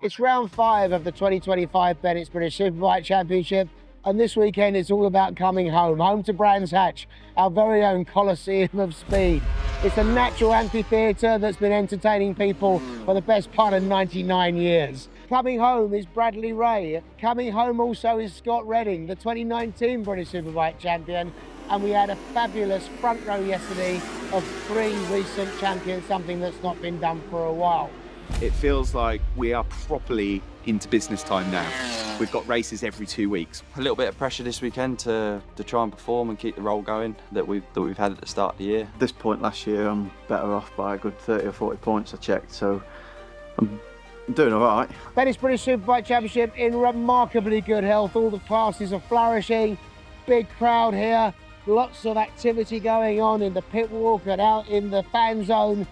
It's round 5 of the 2025 Bennetts British Superbike Championship, and this weekend it's all about coming home to Brands Hatch, our very own Colosseum of speed. It's a natural amphitheatre that's been entertaining people for the best part of 99 years. Coming home is Bradley Ray. Coming home also is Scott Redding, the 2019 British Superbike champion, and we had a fabulous front row yesterday of 3 recent champions, something that's not been done for a while. It feels like we are properly into business time now. We've got races every 2 weeks. A little bit of pressure this weekend to try and perform and keep the roll going that we've had at the start of the year. At this point last year, I'm better off by a good 30 or 40 points I checked, so I'm doing all right. Bennetts British Superbike Championship in remarkably good health. All the classes are flourishing. Big crowd here. Lots of activity going on in the pit walk and out in the fan zone.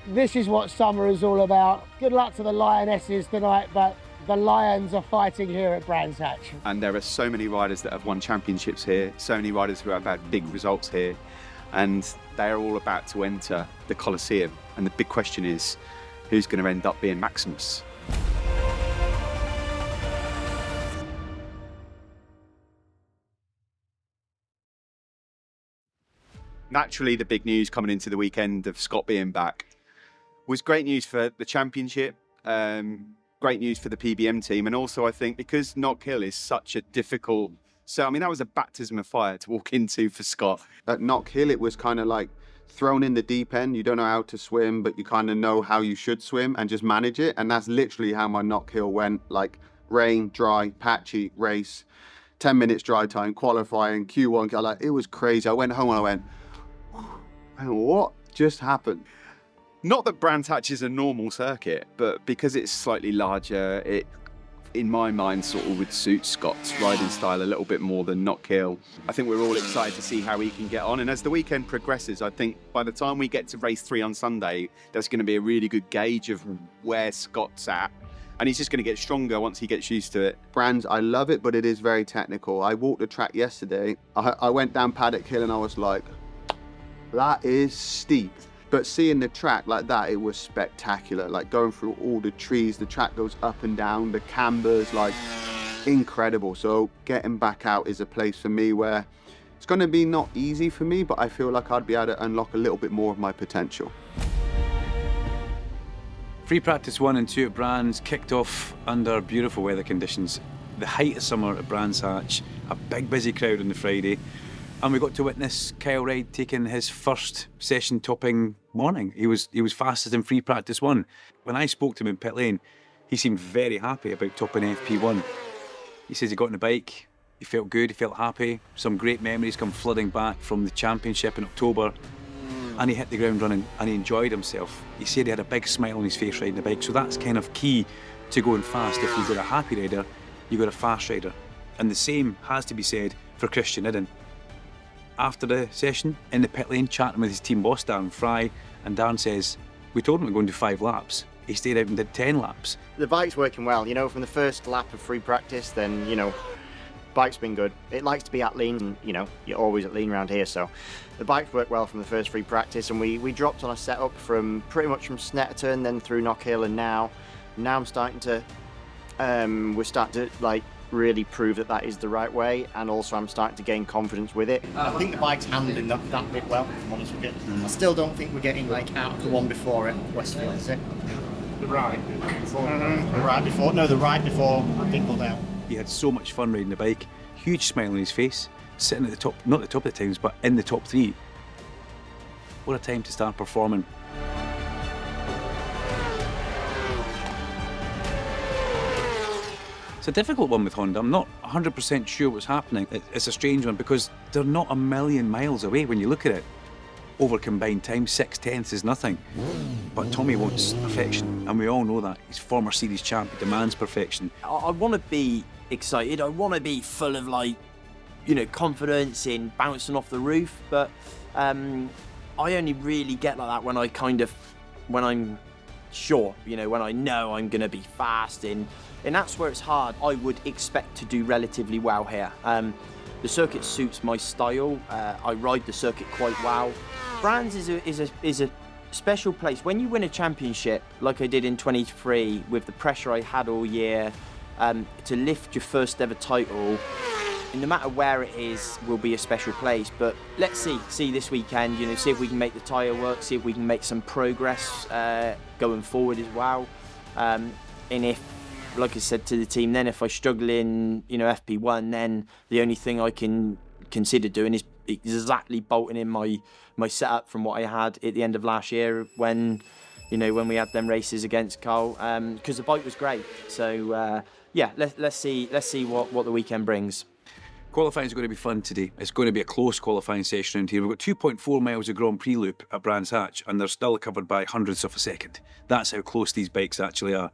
This is what summer is all about. Good luck to the Lionesses tonight, but the Lions are fighting here at Brands Hatch. And there are so many riders that have won championships here, so many riders who have had big results here, and they are all about to enter the Colosseum. And the big question is, who's going to end up being Maximus? Naturally, the big news coming into the weekend of Scott being back was great news for the championship, great news for the PBM team, and also I think because Knock Hill is such a difficult, that was a baptism of fire to walk into for Scott. At Knock Hill, it was kind of like thrown in the deep end. You don't know how to swim, but you kind of know how you should swim and just manage it. And that's literally how my Knock Hill went, like rain, dry, patchy, race, 10 minutes dry time, qualifying, Q1, it was crazy. I went home and I went, what just happened? Not that Brands Hatch is a normal circuit, but because it's slightly larger, it, in my mind, sort of would suit Scott's riding style a little bit more than Knock Hill. I think we're all excited to see how he can get on. And as the weekend progresses, I think by the time we get to race 3 on Sunday, there's going to be a really good gauge of where Scott's at. And he's just going to get stronger once he gets used to it. Brands, I love it, but it is very technical. I walked the track yesterday. I went down Paddock Hill and I was like, that is steep. But seeing the track like that, it was spectacular. Like going through all the trees, the track goes up and down, the cambers, like incredible. So getting back out is a place for me where it's going to be not easy for me, but I feel like I'd be able to unlock a little bit more of my potential. Free practice 1 and 2 at Brands kicked off under beautiful weather conditions. The height of summer at Brands Hatch, a big busy crowd on the Friday. And we got to witness Kyle Reid taking his first session topping morning. He was fastest in free practice 1. When I spoke to him in pit lane, he seemed very happy about topping FP1. He says he got on the bike, he felt good, he felt happy. Some great memories come flooding back from the championship in October. And he hit the ground running and he enjoyed himself. He said he had a big smile on his face riding the bike. So that's kind of key to going fast. If you've got a happy rider, you've got a fast rider. And the same has to be said for Christian Idden. After the session, in the pit lane, chatting with his team boss, Darren Fry, and Darren says, we told him we're going to do 5 laps. He stayed out and did 10 laps. The bike's working well, from the first lap of free practice, then, bike's been good. It likes to be at lean, and, you're always at lean around here, so the bike's worked well from the first free practice, and we dropped on a setup from pretty much from Snetterton, then through Knock Hill, and now I'm starting to, we're starting to, really prove that is the right way, and also I'm starting to gain confidence with it. I think the bike's handling that bit well, if I'm honest with you. I still don't think we're getting out of the one before it, Westfield, is it? The ride before. The ride before I pinkled out. He had so much fun riding the bike, huge smile on his face, sitting at the top, not the top of the times, but in the top 3. What a time to start performing. It's a difficult one with Honda. I'm not 100% sure what's happening. It's a strange one because they're not a million miles away when you look at it. Over combined time, 6/10 is nothing. But Tommy wants perfection, and we all know that. He's former series champ, he demands perfection. I want to be excited. I want to be full of confidence in bouncing off the roof. But I only really get like that when I'm sure, when I know I'm going to be fast and that's where it's hard. I would expect to do relatively well here. The circuit suits my style. I ride the circuit quite well. Brands is a special place. When you win a championship, like I did in 23, with the pressure I had all year, to lift your first ever title, no matter where it is, will be a special place. But let's see this weekend, you know, see if we can make the tyre work, see if we can make some progress going forward as well. And if, like I said to the team, then if I struggle in, you know, FP1, then the only thing I can consider doing is exactly bolting in my setup from what I had at the end of last year when, you know, when we had them races against Cole, because the bike was great. So yeah, let's see what the weekend brings. Qualifying is going to be fun today. It's going to be a close qualifying session around here. We've got 2.4 miles of Grand Prix loop at Brands Hatch, and they're still covered by hundredths of a second. That's how close these bikes actually are.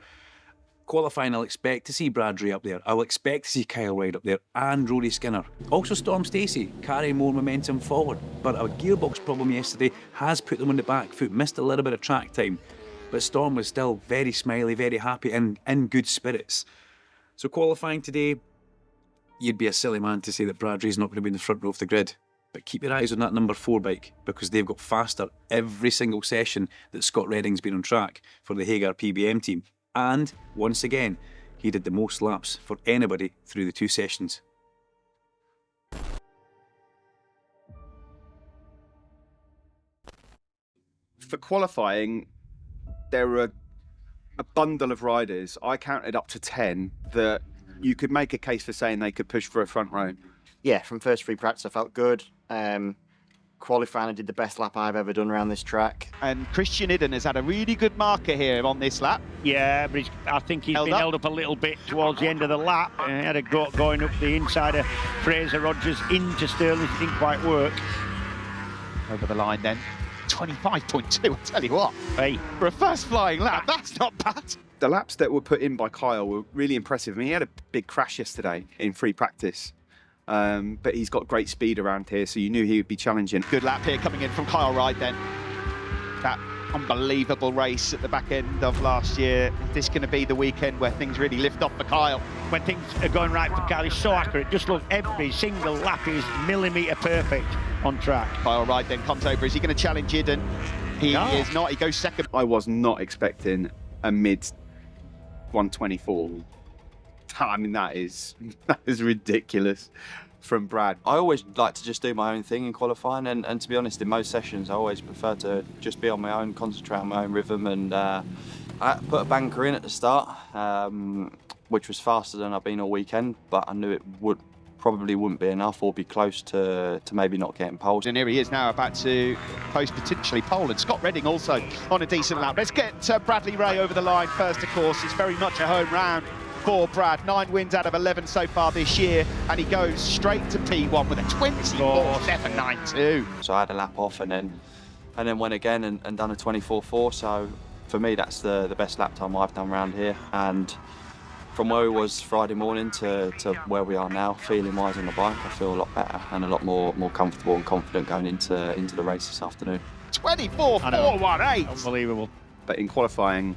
Qualifying, I'll expect to see Bradbury up there. I'll expect to see Kyle Wade up there and Rory Skinner. Also Storm Stacey carrying more momentum forward. But a gearbox problem yesterday has put them on the back foot, missed a little bit of track time. But Storm was still very smiley, very happy and in good spirits. So qualifying today, you'd be a silly man to say that Bradbury's not going to be in the front row of the grid. But keep your eyes on that number 4 bike, because they've got faster every single session that Scott Redding's been on track for the Hagar PBM team. And, once again, he did the most laps for anybody through the 2 sessions. For qualifying, there were a bundle of riders. I counted up to 10 that you could make a case for saying they could push for a front row. Yeah, from first free practice I felt good. Qualifying, I did the best lap I've ever done around this track. And Christian Idden has had a really good marker here on this lap. Yeah, but I think he's been held up a little bit towards the end of the lap. He had a go going up the inside of Fraser Rogers into Stirling. It didn't quite work. Over the line then. 25.2, I'll tell you what. Hey, for a first flying lap, that's not bad. The laps that were put in by Kyle were really impressive. I mean, he had a big crash yesterday in free practice. But he's got great speed around here, so you knew he would be challenging. Good lap here coming in from Kyle Wright then. That unbelievable race at the back end of last year. Is this going to be the weekend where things really lift off for Kyle? When things are going right for Kyle, he's so accurate. Just look, every single lap is millimetre perfect on track. Kyle Wright then comes over. Is he going to challenge Idden? He is not. He goes second. I was not expecting a mid 124. I mean, that is ridiculous from Brad. I always like to just do my own thing in qualifying, and to be honest, in most sessions I always prefer to just be on my own, concentrate on my own rhythm, and I put a banker in at the start, which was faster than I've been all weekend, but I knew it probably wouldn't be enough or be close to maybe not getting poles. And here he is now about to post potentially pole, and Scott Redding also on a decent lap. Let's get Bradley Ray over the line first, of course. It's very much a home round for Brad. 9 wins out of 11 so far this year, and he goes straight to P1 with a 24.792. So I had a lap off and then went again and done a 24.4. So for me, that's the best lap time I've done around here. And from where we was Friday morning to where we are now, feeling wise on the bike, I feel a lot better and a lot more comfortable and confident going into the race this afternoon. 24.418. Unbelievable. But in qualifying,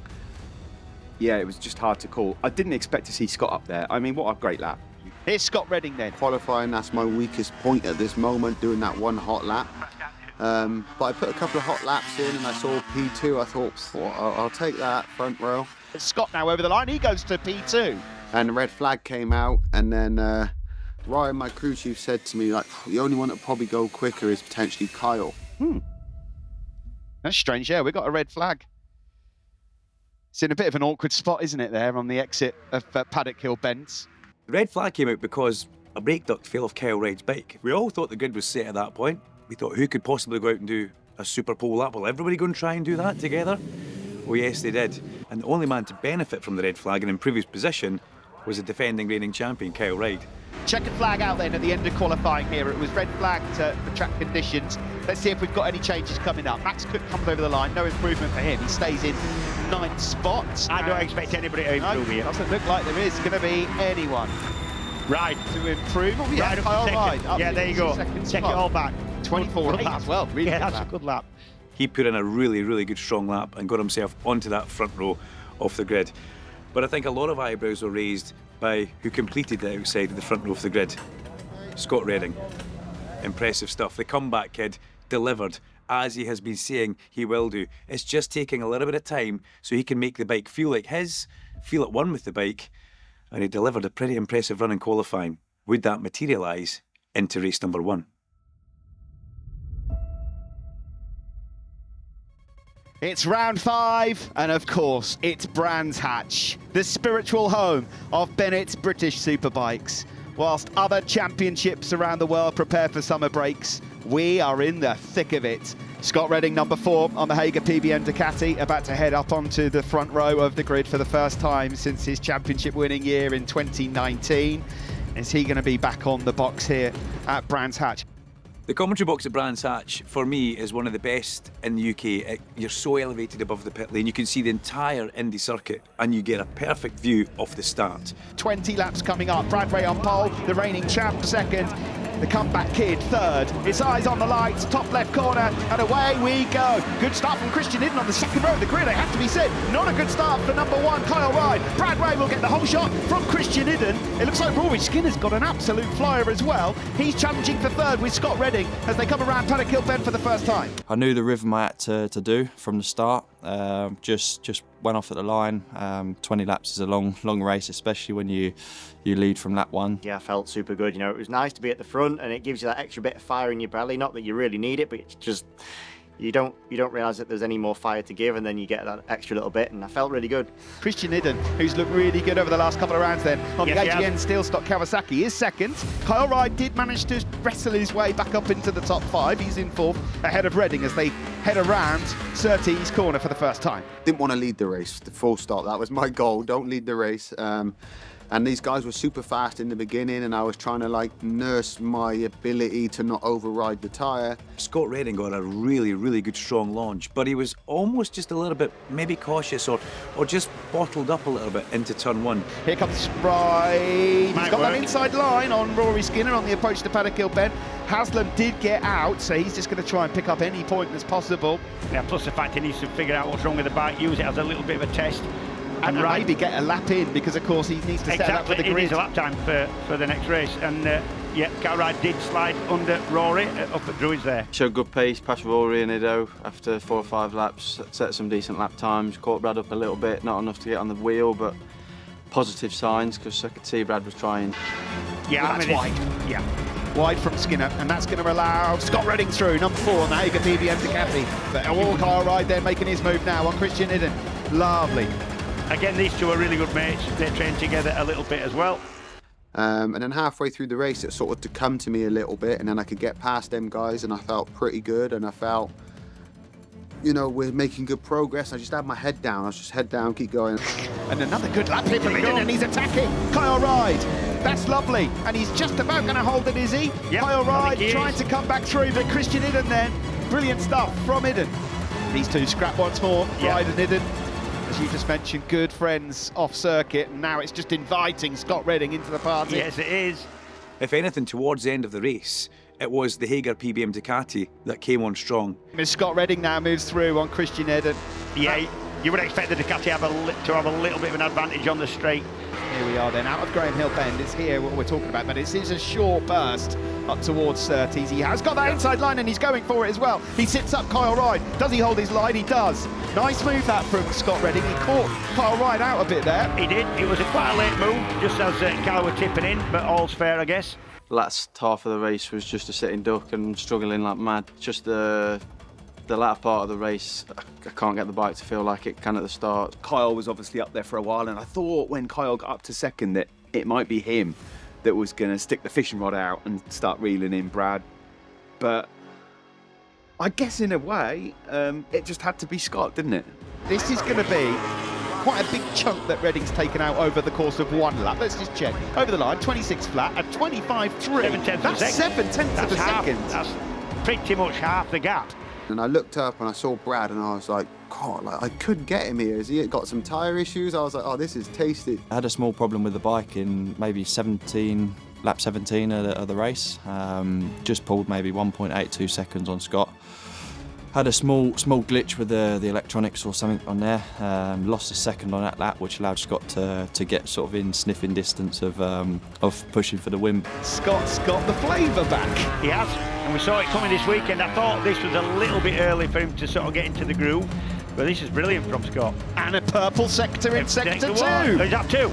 yeah, it was just hard to call. I didn't expect to see Scott up there. I mean, what a great lap. Here's Scott Redding then. Qualifying, that's my weakest point at this moment, doing that one hot lap. But I put a couple of hot laps in and I saw P2. I thought, I'll take that front row. Scott now over the line. He goes to P2. And the red flag came out, and then Ryan, my crew chief, said to me, like, the only one that'll probably go quicker is potentially Kyle. That's strange. Yeah, we got a red flag. It's in a bit of an awkward spot, isn't it, there on the exit of Paddock Hill Bennetts. The red flag came out because a brake duct fell off Kyle Wright's bike. We all thought the grid was set at that point. We thought, who could possibly go out and do a super pole lap? Will everybody go and try and do that together? Well, yes, they did. And the only man to benefit from the red flag and improve his position was the defending reigning champion, Kyle Wright. Checkered flag out then at the end of qualifying here. It was red flagged for track conditions. Let's see if we've got any changes coming up. Max Cook comes over the line. No improvement for him. He stays in 9th spot. I don't expect anybody to improve here. Doesn't look like there is going to be anyone to improve. Oh, yeah, right, yeah, there you go. Take it all back. 24 as well. Really yeah, that's a good lap. He put in a really, really good strong lap and got himself onto that front row of the grid. But I think a lot of eyebrows were raised by who completed the outside of the front row of the grid. Scott Redding. Impressive stuff. The comeback kid delivered as he has been saying he will do. It's just taking a little bit of time so he can make the bike feel like his, feel at one with the bike, and he delivered a pretty impressive run in qualifying. Would that materialise into race number 1? It's round 5, and of course, it's Brands Hatch, the spiritual home of Bennetts British Superbikes. Whilst other championships around the world prepare for summer breaks, we are in the thick of it. Scott Redding, number 4 on the Hager PBM Ducati, about to head up onto the front row of the grid for the first time since his championship winning year in 2019. Is he going to be back on the box here at Brands Hatch? The commentary box at Brands Hatch, for me, is one of the best in the UK. You're so elevated above the pit lane, you can see the entire Indy circuit, and you get a perfect view of the start. 20 laps coming up. Brad Ray on pole, the reigning champ second. The comeback kid third. His eyes on the lights, top left corner, and away we go. Good start from Christian Idden on the second row of the grid, it has to be said. Not a good start for number 1, Kyle Ride. Brad Ray will get the whole shot from Christian Idden. It looks like Rory Skinner's got an absolute flyer as well. He's challenging for third with Scott Redding as they come around Paddock Hill Bend for the first time. I knew the rhythm I had to do from the start. Just went off at the line. 20 laps is a long race, especially when you lead from lap 1. Yeah, I felt super good. You know, it was nice to be at the front, and it gives you that extra bit of fire in your belly. Not that you really need it, but it's just you don't realise that there's any more fire to give, and then you get that extra little bit, and I felt really good. Christian Idden, who's looked really good over the last couple of rounds then, on the AGN Steel Stock Kawasaki, is second. Kyle Ride did manage to wrestle his way back up into the top 5. He's in 4th, ahead of Redding as they head around Surtees corner for the first time. Didn't want to lead the race, the full stop. That was my goal. Don't lead the race. And these guys were super fast in the beginning, and I was trying to like nurse my ability to not override the tyre. Scott Redding got a really, really good strong launch, but he was almost just a little bit maybe cautious or just bottled up a little bit into turn 1. Here comes Sprite. He's got that inside line on Rory Skinner on the approach to Paddock Hill Bend. Haslam did get out, so he's just going to try and pick up any point that's possible. Yeah, plus the fact he needs to figure out what's wrong with the bike, use it as a little bit of a test. And maybe get a lap in, because of course he needs to set up for the grid. It is a lap time for the next race, and yeah, Kyle Ride did slide under Rory up at Druids there. Showed good pace, passed Rory and Ido after 4 or 5 laps, set some decent lap times, caught Brad up a little bit, not enough to get on the wheel, but positive signs, because I could see Brad was trying. Yeah, well, that's wide. Yeah. Wide from Skinner, and that's going to allow Scott Redding through, number 4 on the Hager PBM Ducati. But Kyle Ride there making his move now on Christian Idden. Lovely. Again, these two are really good mates. They train together a little bit as well. And then halfway through the race, it sort of to come to me a little bit, and then I could get past them guys, and I felt pretty good, and I felt, you know, we're making good progress. I just had my head down. I was just head down, keep going. And another good lap here from Idden, and he's attacking Kyle Ride. That's lovely, and he's just about going to hold it, is he? Yep, Kyle Ride trying to come back through, but Christian Idden then. Brilliant stuff from Idden. These two scrap once more, Ride and Idden. As you just mentioned, good friends off circuit, and now it's just inviting Scott Redding into the party. Yes, it is. If anything, towards the end of the race, it was the Hager PBM Ducati that came on strong. As Scott Redding now moves through on Christian Idden. Yeah, you would expect the Ducati to have a little bit of an advantage on the straight. Here we are then, out of Graham Hill Bend. It's here what we're talking about, but it is a short burst up towards Surtees. He has got that inside line, and he's going for it as well. He sits up Kyle Ride. Does he hold his line? He does. Nice move that from Scott Redding. He caught Kyle Ride out a bit there. He did. It was quite a late move, just as Kyle were tipping in, but all's fair, I guess. Last half of the race was just a sitting duck and struggling like mad. Just the latter part of the race, I can't get the bike to feel like it can at the start. Kyle was obviously up there for a while, and I thought when Kyle got up to second that it might be him that was going to stick the fishing rod out and start reeling in Brad. But I guess in a way, it just had to be Scott, didn't it? This is going to be quite a big chunk that Redding's taken out over the course of 1 lap. Let's just check. Over the line, 26 flat at 25.3. That's 7/10 of a second. That's pretty much half the gap. And I looked up and I saw Brad, and I was like, God, like, I couldn't get him here. Has he got some tyre issues? I was like, oh, this is tasty. I had a small problem with the bike in maybe lap 17 of the race. Just pulled maybe 1.82 seconds on Scott. Had a small glitch with the electronics or something on there. Lost a second on that lap, which allowed Scott to get sort of in sniffing distance of pushing for the win. Scott's got the flavour back. He has. And we saw it coming this weekend. I thought this was a little bit early for him to sort of get into the groove, but this is brilliant from Scott. And a purple sector in sector 2. Is that 2?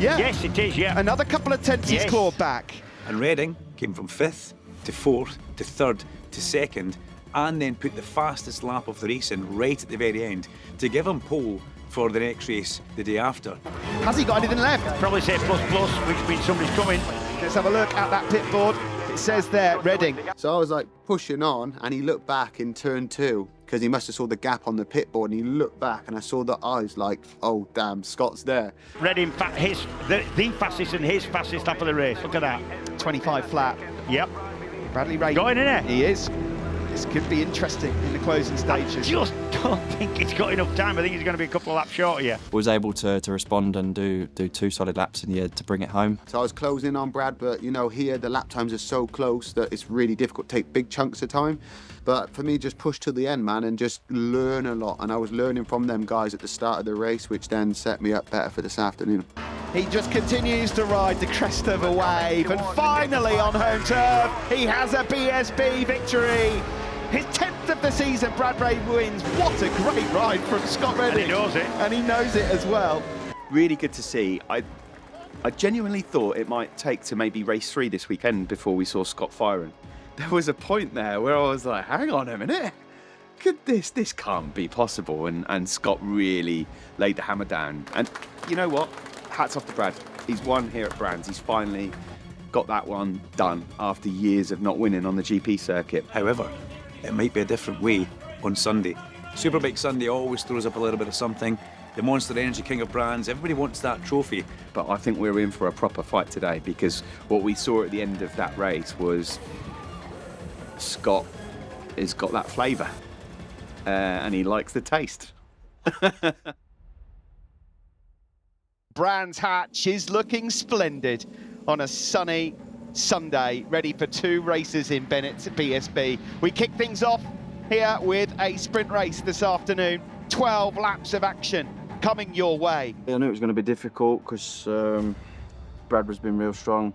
Yeah. Yes, it is, yeah. Another couple of tenths he's clawed back. And Reading came from 5th to 4th to 3rd to 2nd, and then put the fastest lap of the race in right at the very end to give him pole for the next race the day after. Has he got anything left? Probably say plus, which means somebody's coming. Let's have a look at that pit board. It says there, Reading. So I was like pushing on, and he looked back in turn 2 because he must have saw the gap on the pit board, and he looked back, and I saw the eyes like, oh damn, Scott's there. Reading, the fastest and his fastest lap of the race. Look at that. 25 flat. Yep. Bradley Ray. Going in it. He is. This could be interesting in the closing stages. I just don't think he's got enough time. I think he's going to be a couple of laps short here. Was able to respond and do 2 solid laps in the end to bring it home. So I was closing on Brad, but you know, here the lap times are so close that it's really difficult to take big chunks of time. But for me, just push to the end, man, and just learn a lot. And I was learning from them guys at the start of the race, which then set me up better for this afternoon. He just continues to ride the crest of a wave, and finally on home turf, he has a BSB victory. His 10th of the season, Brad Ray wins. What a great ride from Scott Reading. And he knows it. And he knows it as well. Really good to see. I genuinely thought it might take to maybe race 3 this weekend before we saw Scott firing. There was a point there where I was like, hang on a minute. This can't be possible. And Scott really laid the hammer down. And you know what? Hats off to Brad. He's won here at Brands. He's finally got that one done after years of not winning on the GP circuit. However, it might be a different way on Sunday. Superbike Sunday always throws up a little bit of something. The Monster Energy King of Brands, everybody wants that trophy. But I think we're in for a proper fight today, because what we saw at the end of that race was Scott has got that flavour and he likes the taste. Brands Hatch is looking splendid on a sunny Sunday, ready for 2 races in Bennetts BSB. We kick things off here with a sprint race this afternoon. 12 laps of action coming your way. I knew it was going to be difficult because Brad was been real strong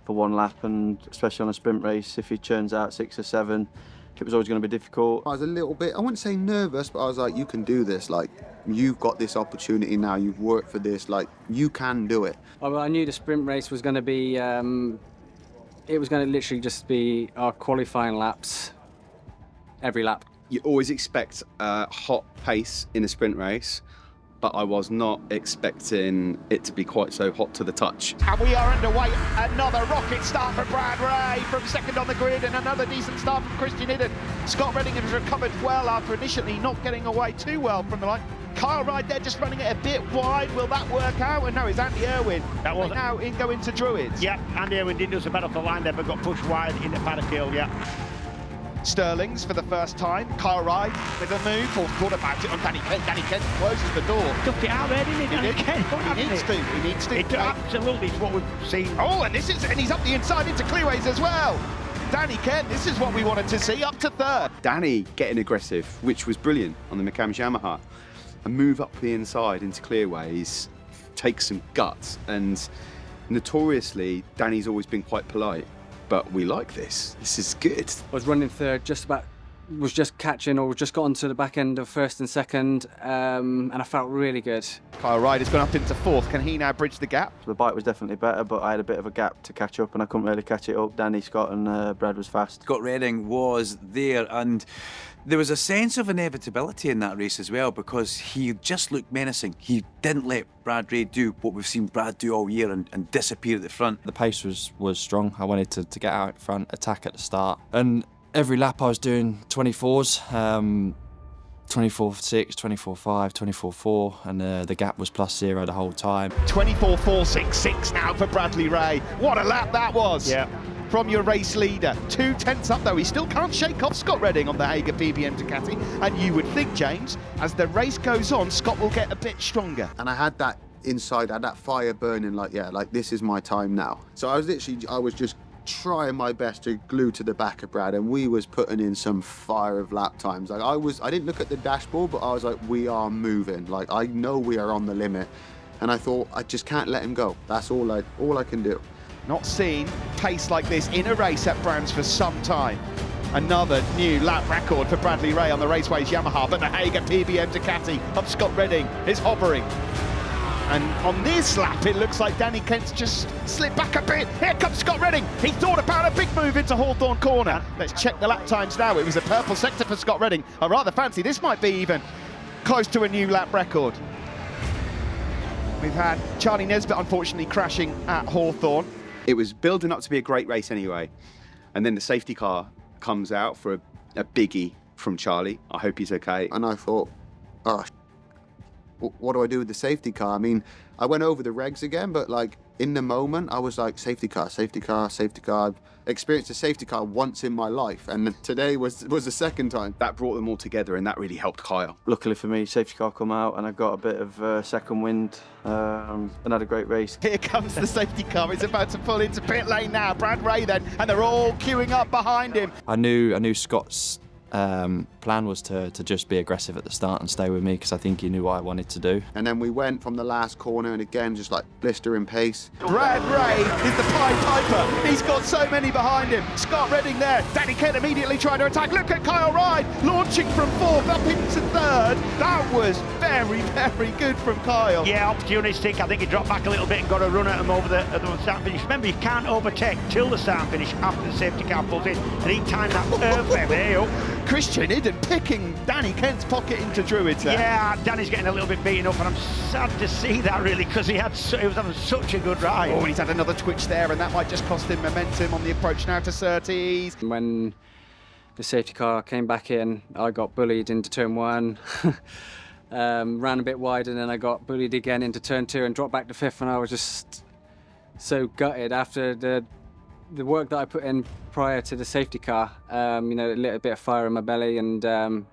for 1 lap, and especially on a sprint race, if he churns out 6 or 7, it was always going to be difficult. I was a little bit, I wouldn't say nervous, but I was like, you can do this. Like, you've got this opportunity now. You've worked for this. Like, you can do it. Well, I knew the sprint race was going to be, it was going to literally just be our qualifying laps every lap. You always expect a hot pace in a sprint race, but I was not expecting it to be quite so hot to the touch. And we are underway. Another rocket start for Brad Ray from 2nd on the grid, and another decent start from Christian Hidden. Scott Reading has recovered well after initially not getting away too well from the line. Kyle Ride there just running it a bit wide. Will that work out? And no, it's Andy Irwin. That was now in go into Druids. Yep, Andy Irwin didn't do so bad off the line there, but got pushed wide into Paddock Hill, yeah. Sterling's for the first time. Kyle Ride with a move. Fourth quarter about it on Danny Kent. Danny Kent closes the door. Ducked it out there, didn't he? Danny Kent. He needs to. He needs to. It absolutely is what we've seen. Oh, and he's up the inside into clearways as well. Danny Kent, this is what we wanted to see, up to 3rd. Danny getting aggressive, which was brilliant on the McCamish Yamaha. A move up the inside into clearways takes some guts, and notoriously, Danny's always been quite polite. But we like this. This is good. I was running 3rd, was just catching or just got onto the back end of 1st and 2nd, and I felt really good. Kyle Ride has gone up into 4th. Can he now bridge the gap? The bike was definitely better, but I had a bit of a gap to catch up, and I couldn't really catch it up. Danny, Scott and Brad was fast. Scott Reading was there, and there was a sense of inevitability in that race as well, because he just looked menacing. He didn't let Brad Ray do what we've seen Brad do all year and disappear at the front. The pace was strong. I wanted to get out front, attack at the start. And every lap I was doing 24s, 24.6, 24.5, 24.4, and the gap was +0 the whole time. 24.466 now for Bradley Ray. What a lap that was. Yeah. From your race leader. 2 tenths up though. He still can't shake off Scott Reading on the Hager PBM Ducati. And you would think, James, as the race goes on, Scott will get a bit stronger. And I had that inside, I had that fire burning, like, yeah, like this is my time now. So I was just trying my best to glue to the back of Brad, and we was putting in some fire of lap times. Like I didn't look at the dashboard, but I was like, we are moving. Like, I know we are on the limit. And I thought, I just can't let him go. That's all I can do. Not seen pace like this in a race at Brands for some time. Another new lap record for Bradley Ray on the Raceways Yamaha, but the Hager PBM Ducati of Scott Redding is hovering. And on this lap, it looks like Danny Kent's just slipped back a bit. Here comes Scott Redding. He thought about a big move into Hawthorne Corner. Let's check the lap times now. It was a purple sector for Scott Redding. I rather fancy this might be even close to a new lap record. We've had Charlie Nesbitt unfortunately crashing at Hawthorne. It was building up to be a great race anyway. And then the safety car comes out for a biggie from Charlie. I hope he's okay. And I thought, oh, what do I do with the safety car? I mean, I went over the regs again, but like in the moment, I was like, safety car, safety car, safety car. I've experienced a safety car once in my life, and today was the second time. That brought them all together, and that really helped Kyle. Luckily for me, safety car come out and I got a bit of second wind and had a great race. Here comes the safety car. It's about to pull into pit lane now. Brad Ray then, and they're all queuing up behind him. I knew Scott's plan was to just be aggressive at the start and stay with me, because I think he knew what I wanted to do. And then we went from the last corner, and again, just like blistering pace. Brad Ray is the Pied Piper. He's got so many behind him. Scott Redding there. Danny Kent immediately trying to attack. Look at Kyle Ride launching from fourth up into third. That was very, very good from Kyle. Yeah, opportunistic. I think he dropped back a little bit and got a run at him over the start and finish. Remember, you can't overtake till the start and finish after the safety car pulls in. And he timed that perfectly. Christian Idden picking Danny Kent's pocket into Druids there. Yeah, Danny's getting a little bit beaten up, and I'm sad to see that really, because he was having such a good ride. Oh, and he's had another twitch there, and that might just cost him momentum on the approach now to Surtees. When the safety car came back in, I got bullied into turn one. Ran a bit wide, and then I got bullied again into turn two and dropped back to fifth, and I was just so gutted after the work that I put in prior to the safety car. A little bit of fire in my belly, and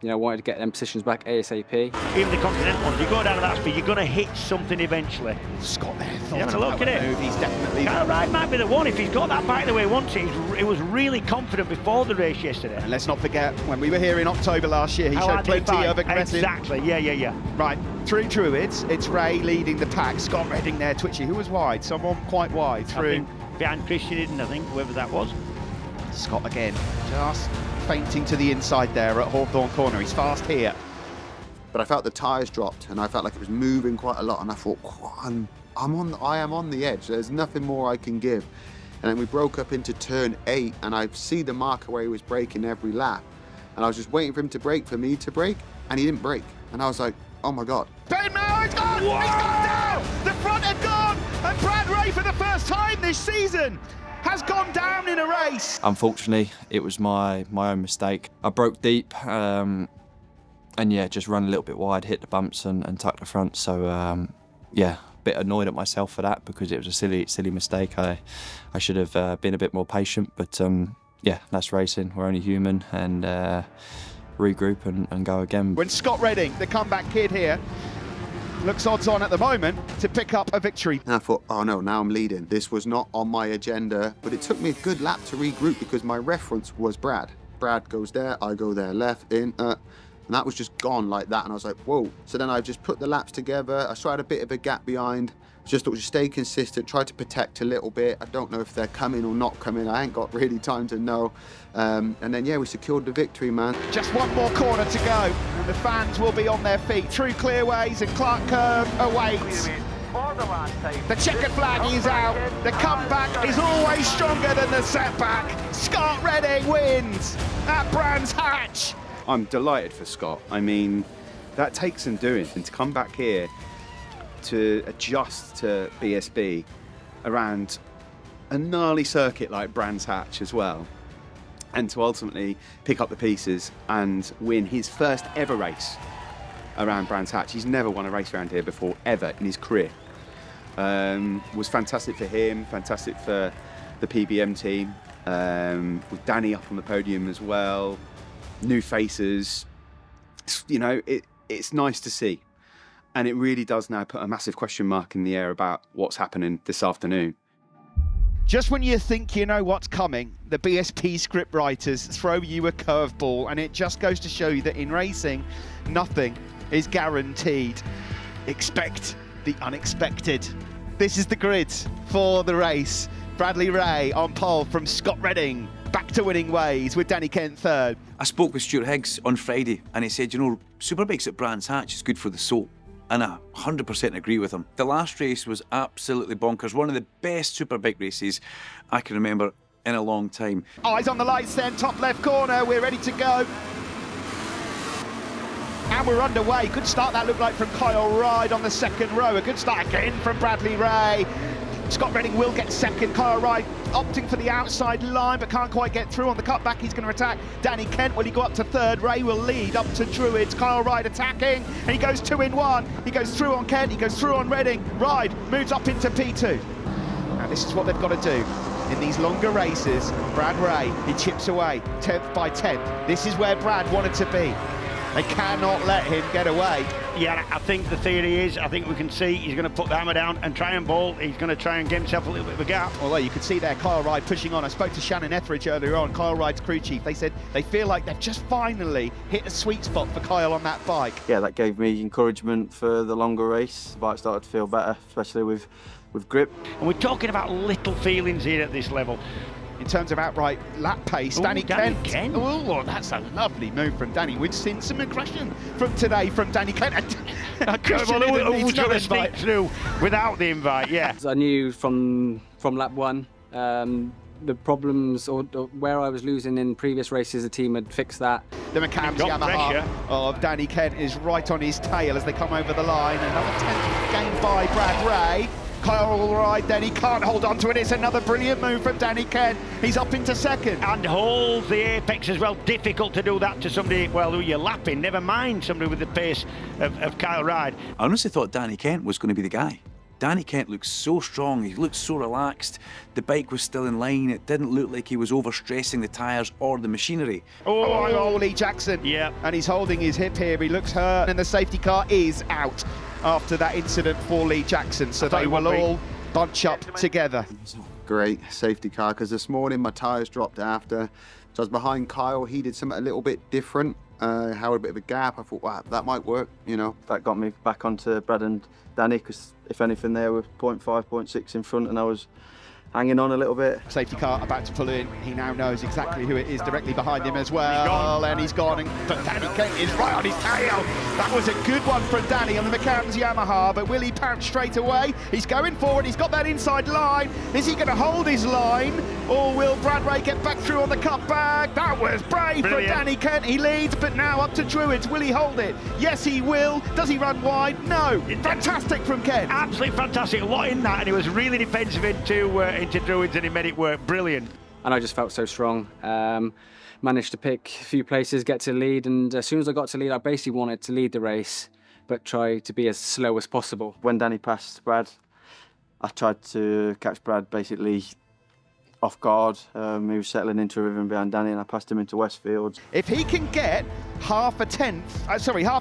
wanted to get them positions back ASAP. Even the Continental ones, you go down to that speed, you're going to hit something eventually. Scott there thought Having a look at it. Move. He's definitely. Kyle Ride might be the one if he's got that bike the way he wants it. He was really confident before the race yesterday. And let's not forget, when we were here in October last year, he showed plenty of aggressive. Exactly, yeah. Right, through Druids, it's Ray leading the pack. Scott Redding there, twitchy. Who was wide? Someone quite wide through. Behind Christian Idden, I think, whoever that was. Scott again, just feinting to the inside there at Hawthorne Corner. He's fast here. But I felt the tyres dropped, and I felt like it was moving quite a lot, and I thought, I am on the edge. There's nothing more I can give. And then we broke up into turn 8, and I see the marker where he was braking every lap, and I was just waiting for him to brake, for me to brake, and he didn't brake. And I was like, oh my God. Ben Mao, it's gone! Whoa! It's gone down! The front had gone! And Brad Ray, for the first time this season, has gone down in a race. Unfortunately, it was my own mistake. I broke deep, and yeah, just ran a little bit wide, hit the bumps and tucked the front. So yeah, a bit annoyed at myself for that, because it was a silly mistake. I should have been a bit more patient, but yeah, that's racing. We're only human, and regroup and go again. When Scott Redding, the comeback kid here, looks odds on at the moment to pick up a victory. And I thought, oh no, now I'm leading. This was not on my agenda, but it took me a good lap to regroup, because my reference was Brad. Brad goes there, I go there, left, in, and that was just gone like that. And I was like, whoa. So then I just put the laps together. I tried a bit of a gap behind. Just thought, just stay consistent, try to protect a little bit. I don't know if they're coming or not coming. I ain't got really time to know. And then, yeah, we secured the victory, man. Just one more corner to go, and the fans will be on their feet. Through clearways, and Clark Curve awaits. The checkered flag is out. The comeback is always stronger than the setback. Scott Redding wins at Brands Hatch. I'm delighted for Scott. I mean, that takes some doing, and to come back here to adjust to BSB around a gnarly circuit like Brands Hatch as well, and to ultimately pick up the pieces and win his first ever race around Brands Hatch. He's never won a race around here before, ever in his career. Was fantastic for him, fantastic for the PBM team, with Danny up on the podium as well, new faces. You know, it's nice to see. And it really does now put a massive question mark in the air about what's happening this afternoon. Just when you think you know what's coming, the BSP script writers throw you a curveball, and it just goes to show you that in racing, nothing is guaranteed. Expect the unexpected. This is the grid for the race. Bradley Ray on pole from Scott Redding back to winning ways with Danny Kent third. I spoke with Stuart Higgs on Friday and he said, you know, Superbikes at Brands Hatch is good for the soul. And I 100% agree with him. The last race was absolutely bonkers. One of the best Superbike races I can remember in a long time. Eyes on the lights then, top left corner, we're ready to go. And we're underway. Good start that looked like from Kyle Ryde on the second row. A good start again from Bradley Ray. Scott Redding will get second. Kyle Ryde opting for the outside line, but can't quite get through on the cutback. He's going to attack Danny Kent. Will he go up to third? Ray will lead up to Druids. Kyle Ryde attacking, and he goes 2 in 1. He goes through on Kent, he goes through on Redding. Ryde moves up into P2. And this is what they've got to do. In these longer races, Brad Ray, he chips away, 10th by 10th. This is where Brad wanted to be. They cannot let him get away. Yeah, I think the theory is, I think we can see he's going to put the hammer down and try and ball. He's going to try and get himself a little bit of a gap. Although you could see there Kyle Ryde pushing on. I spoke to Shannon Etheridge earlier on, Kyle Ryde's crew chief. They said they feel like they've just finally hit a sweet spot for Kyle on that bike. Yeah, that gave me encouragement for the longer race. The bike started to feel better, especially with grip. And we're talking about little feelings here at this level. In terms of outright lap pace, Danny Kent. Oh, that's a lovely move from Danny. We've seen some aggression from today from Danny Kent. Who was going to sneak through without the invite, yeah. I knew from lap 1 the problems or where I was losing in previous races, the team had fixed that. The McCann's Yamaha of Danny Kent is right on his tail as they come over the line. Another 10th gained by Brad Ray. Kyle Ryde then, he can't hold on to it. It's another brilliant move from Danny Kent. He's up into second. And holds the apex as well. Difficult to do that to somebody, well, who you're lapping, never mind somebody with the pace of Kyle Ryde. I honestly thought Danny Kent was going to be the guy. Danny Kent looked so strong, he looked so relaxed. The bike was still in line, it didn't look like he was overstressing the tyres or the machinery. Oh, Lee Jackson. Yeah. And he's holding his hip here, he looks hurt, and the safety car is out after that incident for Lee Jackson, so they will all bunch up together. Great safety car, because this morning my tyres dropped after. So I was behind Kyle, he did something a little bit different. Had a bit of a gap. I thought, wow, that might work, you know. That got me back onto Brad and Danny, because if anything, they were 0.5, 0.6 in front, and I was hanging on a little bit. Safety car about to pull in. He now knows exactly who it is directly behind him as well. And he's gone. But Danny Kent is right on his tail. That was a good one from Danny on the McCann's Yamaha. But will he pounce straight away? He's going forward. He's got that inside line. Is he going to hold his line? Or will Brad Ray get back through on the cutback? That was brave from Danny Kent. He leads, but now up to Druids. Will he hold it? Yes, he will. Does he run wide? No. Fantastic from Kent. Absolutely fantastic. A lot in that, and he was really defensive into Druids, and he made it work. Brilliant. And I just felt so strong. Managed to pick a few places, get to lead, and as soon as I got to lead, I basically wanted to lead the race, but try to be as slow as possible. When Danny passed Brad, I tried to catch Brad basically off guard. He was settling into a rhythm behind Danny, and I passed him into Westfield. If he can get half a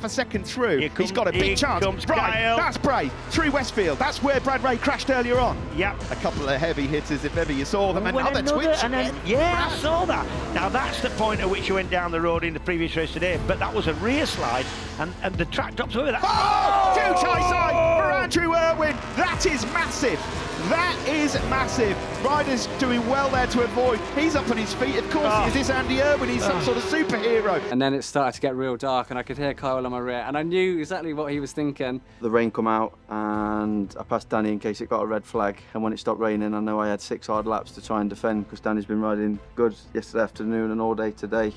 second through, he's got a big chance. That's brave. Through Westfield. That's where Brad Ray crashed earlier on. Yep. A couple of heavy hitters, if ever you saw them. Another twitch. Yeah, I saw that. Now that's the point at which you went down the road in the previous race today, but that was a rear slide, and the track drops over that. Oh! Too tight side for Andrew Irwin. That is massive. That is massive. Ryder's doing well there to avoid. He's up on his feet. Of course, is this Andy Irwin? He's some sort of superhero. And then it started to get real dark, and I could hear Kyle on my rear, and I knew exactly what he was thinking. The rain come out, and I passed Danny in case it got a red flag. And when it stopped raining, I know I had 6 hard laps to try and defend, because Danny's been riding good yesterday afternoon and all day today.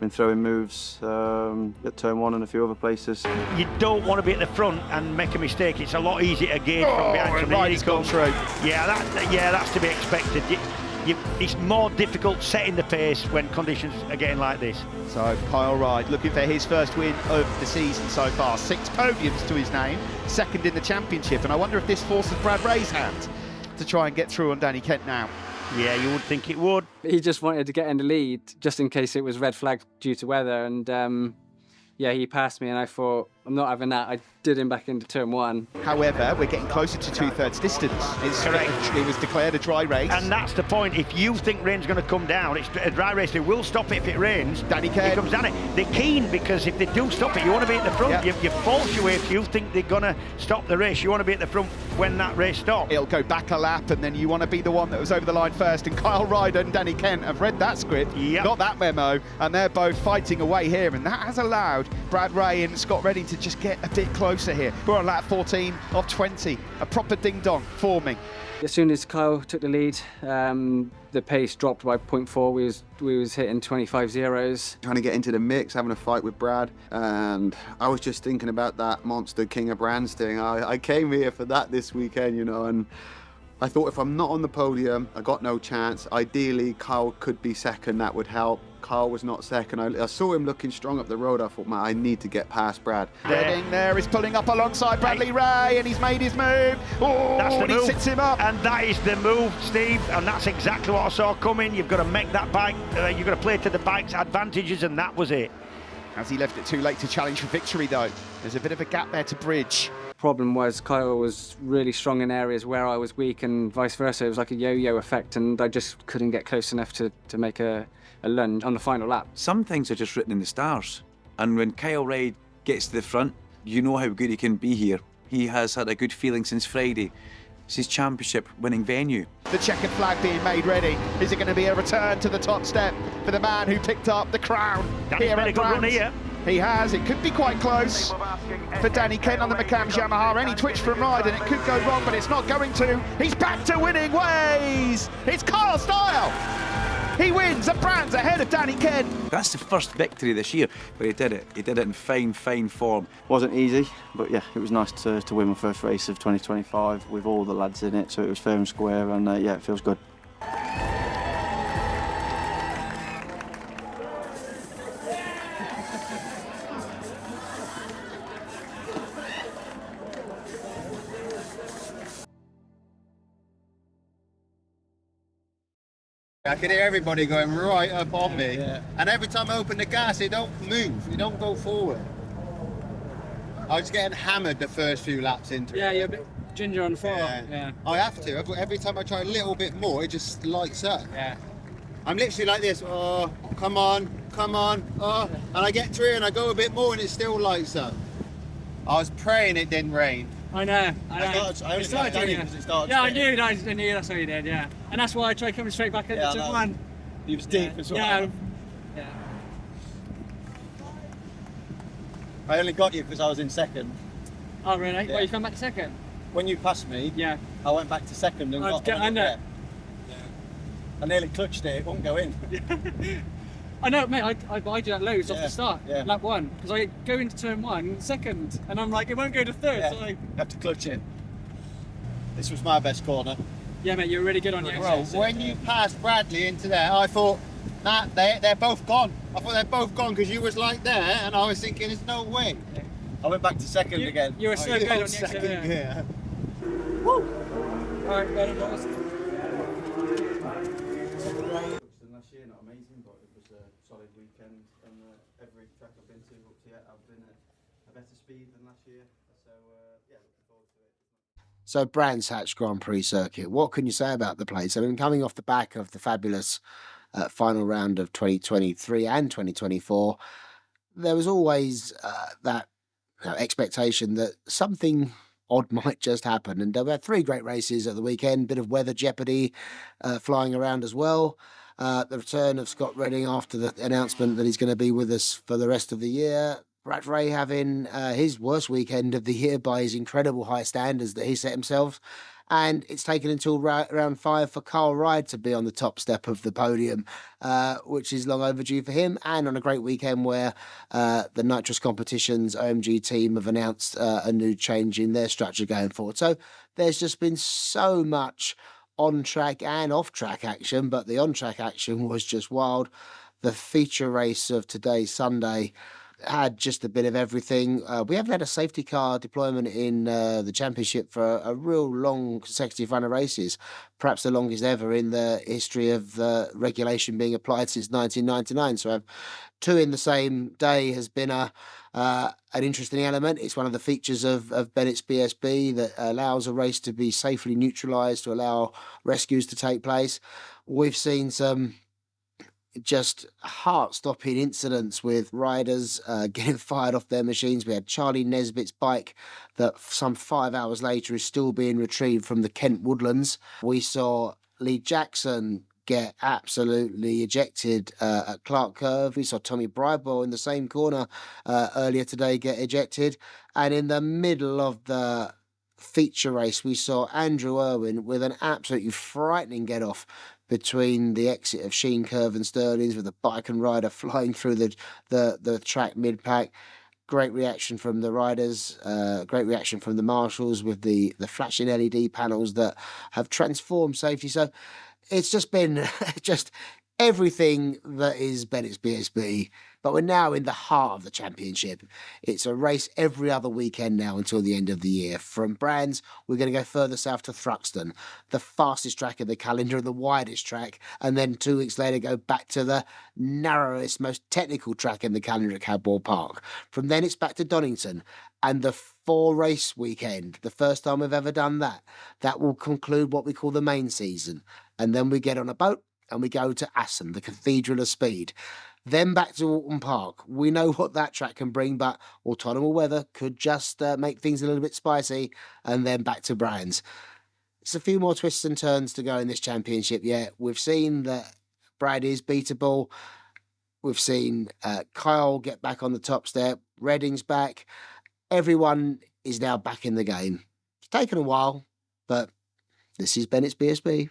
Been throwing moves at turn 1 and a few other places. You don't want to be at the front and make a mistake. It's a lot easier to gauge from behind. Ryder's gone through. Yeah, that's to be expected. It's more difficult setting the pace when conditions are getting like this. So Kyle Ryde looking for his first win of the season so far. 6 podiums to his name, second in the championship, and I wonder if this forces Brad Ray's hand to try and get through on Danny Kent now. Yeah, you would think it would. He just wanted to get in the lead, just in case it was red flag due to weather, and yeah, he passed me, and I thought, I'm not having that. I did him back into turn 1. However, we're getting closer to 2/3 distance. It's Correct. It was declared a dry race. And that's the point. If you think rain's going to come down, it's a dry race. They will stop it if it rains. Danny It Kane. comes down it. They're keen because if they do stop it, you want to be at the front. Yeah. You false your way if you think they're going to stop the race. You want to be at the front when that race stops. It'll go back a lap, and then you want to be the one that was over the line first. And Kyle Ryder and Danny Kent have read that script, got that memo, and they're both fighting away here. And that has allowed Brad Ray and Scott Redding to just get a bit closer here. We're on lap 14 of 20. A proper ding-dong forming. As soon as Kyle took the lead, the pace dropped by 0.4. We was hitting 25 zeros. Trying to get into the mix, having a fight with Brad, and I was just thinking about that monster King of Brands thing. I came here for that this weekend, you know, and I thought if I'm not on the podium, I got no chance. Ideally, Kyle could be second, that would help. Kyle was not second. I saw him looking strong up the road. I thought, man, I need to get past Brad. Redding there is pulling up alongside Bradley Ray, and he's made his move. Oh, That's the and move. he sits him up. And that is the move, Steve, and that's exactly what I saw coming. You've got to make that bike, you've got to play to the bike's advantages, and that was it. Has he left it too late to challenge for victory, though? There's a bit of a gap there to bridge. Problem was Kyle was really strong in areas where I was weak, and vice versa. It was like a yo-yo effect, and I just couldn't get close enough to make a lunge on the final lap. Some things are just written in the stars. And when Kyle Ryde gets to the front, you know how good he can be here. He has had a good feeling since Friday. It's his championship winning venue. The checkered flag being made ready. Is it going to be a return to the top step for the man who picked up the crown Danny's here made a at good run Brands? here. He has. It could be quite close for Danny Kent on the McCann's Yamaha. Any twitch from Ryde and it could go wrong, but it's not going to. He's back to winning ways. It's Kyle Style. He wins at Brands ahead of Danny Kent. That's the first victory this year, but he did it. He did it in fine form. Wasn't easy, but yeah, it was nice to win my first race of 2025 with all the lads in it, so it was fair and square, and yeah, it feels good. I could hear everybody going right up on me, and every time I open the gas, it don't move, it don't go forward. I was getting hammered the first few laps into it. Yeah, you're a bit ginger on the floor. Yeah. I have to. Every time I try a little bit more, it just lights up. Yeah. I'm literally like this. Oh, come on, oh, and I get through and I go a bit more and it still lights up. I was praying it didn't rain. I know. I only got Danny because it started. Yeah, I knew that's what you did. Yeah, and that's why I tried coming straight back into turn 1. He was deep as well. Yeah. I only got you because I was in second. Oh really? Yeah. Well, you come back to second. When you passed me, Yeah. I went back to second and got I know. I nearly clutched it. It wouldn't go in. I know, mate. I do that loads off the start, yeah. lap 1, because I go into turn 1 second, and I'm like, it won't go to third. Yeah. So You have to clutch it. This was my best corner. yeah, mate, you're really good on your Bro, exits. when you passed Bradley into there, I thought, nah, they're both gone. I thought they're both gone because you was like there, and I was thinking, there's no way. I went back to second again. You were so good on the exit, second, yeah. Woo! All right, well done, boys. Last year, not amazing, but it was a solid weekend, and every track I've been to up to yet, I've been at a better speed than last year. So yeah, looking forward to it. So Brands Hatch Grand Prix circuit, what can you say about the place? I mean, coming off the back of the fabulous final round of 2023 and 2024, there was always that expectation that something odd might just happen. And there were 3 great races at the weekend, bit of weather jeopardy flying around as well. The return of Scott Redding after the announcement that he's going to be with us for the rest of the year. Brad Ray having his worst weekend of the year by his incredible high standards that he set himself. And it's taken until round 5 for Kyle Ryde to be on the top step of the podium, which is long overdue for him. And on a great weekend where the Nitrous Competitions OMG team have announced a new change in their structure going forward. So there's just been so much on-track and off-track action, but the on-track action was just wild. The feature race of today, Sunday, had just a bit of everything. We haven't had a safety car deployment in the championship for a real long consecutive run of races, perhaps the longest ever in the history of the regulation being applied since 1999. So have two in the same day has been an interesting element. It's one of the features of Bennetts BSB that allows a race to be safely neutralised, to allow rescues to take place. We've seen some just heart-stopping incidents with riders getting fired off their machines. We had Charlie Nesbitt's bike that some 5 hours later is still being retrieved from the Kent woodlands. We saw Lee Jackson get absolutely ejected at Clark Curve. We saw Tommy Bridewell in the same corner earlier today get ejected. And in the middle of the feature race, we saw Andrew Irwin with an absolutely frightening get-off between the exit of Sheen Curve and Stirling's, with the bike and rider flying through the track mid-pack. Great reaction from the riders, great reaction from the marshals with the flashing LED panels that have transformed safety. So it's just been just everything that is Bennetts BSB, but we're now in the heart of the championship. It's a race every other weekend now until the end of the year. From Brands, we're going to go further south to Thruxton, the fastest track in the calendar and the widest track, and then 2 weeks later go back to the narrowest, most technical track in the calendar at Cadwell Park. From then it's back to Donington, and the 4-race weekend, the first time we've ever done that. That will conclude what we call the main season, and then we get on a boat and we go to Assen, the Cathedral of Speed. Then back to Alton Park. We know what that track can bring, but autonomous weather could just make things a little bit spicy, and then back to Brands. It's a few more twists and turns to go in this championship yet. We've seen that Brad is beatable. We've seen Kyle get back on the top step. Redding's back. Everyone is now back in the game. It's taken a while, but this is Bennetts BSB.